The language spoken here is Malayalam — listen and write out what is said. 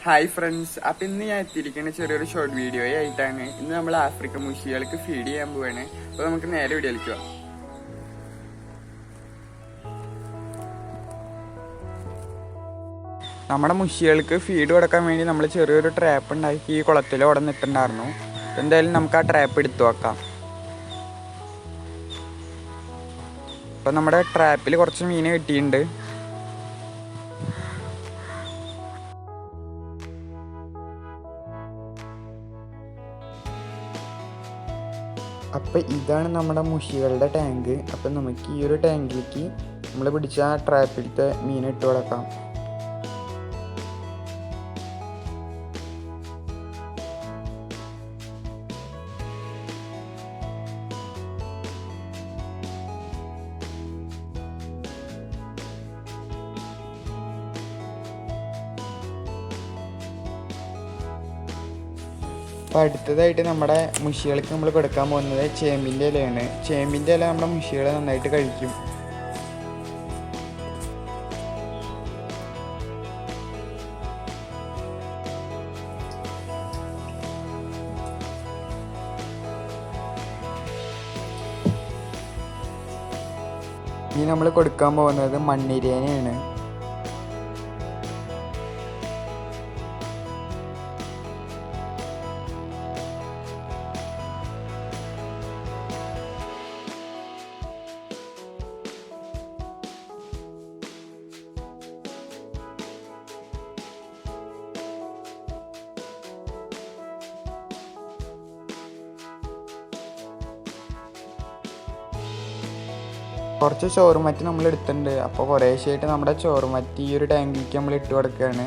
ഹായ് ഫ്രണ്ട്സ്, അപ്പം ഇന്ന് ഞാൻ എത്തിയിരിക്കുന്ന ചെറിയൊരു ഷോർട്ട് വീഡിയോ ആയിട്ടാണ്. ഇന്ന് നമ്മൾ ആഫ്രിക്കൻ മുഷികൾക്ക് ഫീഡ് ചെയ്യാൻ പോവാണ്. അപ്പോൾ നമുക്ക് നേരെ വീഡിയോയിലേക്ക് പോവാം. നമ്മുടെ മുഷികൾക്ക് ഫീഡ് കൊടുക്കാൻ വേണ്ടി നമ്മൾ ചെറിയൊരു ട്രാപ്പ് ഉണ്ടാക്കി ഈ കുളത്തിൽ അവിടെ നിൽക്കുന്നുണ്ടായിരുന്നു. എന്തായാലും നമുക്ക് ആ ട്രാപ്പ് എടുത്തു വെക്കാം. അപ്പോൾ നമ്മുടെ ട്രാപ്പിൽ കുറച്ച് മീൻ കിട്ടിയിട്ടുണ്ട്. അപ്പോൾ ഇതാണ് നമ്മുടെ മുഷികളുടെ ടാങ്ക്. അപ്പം നമുക്ക് ഈ ഒരു ടാങ്കിലേക്ക് നമ്മൾ പിടിച്ച ആ ട്രാപ്പിലത്തെ മീൻ ഇട്ട് കൊടുക്കാം. അപ്പോൾ അടുത്തതായിട്ട് നമ്മുടെ മുഷികൾക്ക് നമ്മൾ കൊടുക്കാൻ പോകുന്നത് ചേമ്പിൻ്റെ ഇലയാണ്. ചേമ്പിൻ്റെ ഇല നമ്മുടെ മുഷികൾ നന്നായിട്ട് കഴിക്കും. ഇനി നമ്മൾ കൊടുക്കാൻ പോകുന്നത് മണ്ണിരേനയാണ്. കുറച്ച് ചോറുമറ്റി നമ്മൾ എടുത്തിട്ടുണ്ട്. അപ്പോൾ കുറേശ്ശായിട്ട് നമ്മുടെ ചോറുമറ്റി ഈ ഒരു ടാങ്കിലേക്ക് നമ്മൾ ഇട്ട് കൊടുക്കുകയാണ്.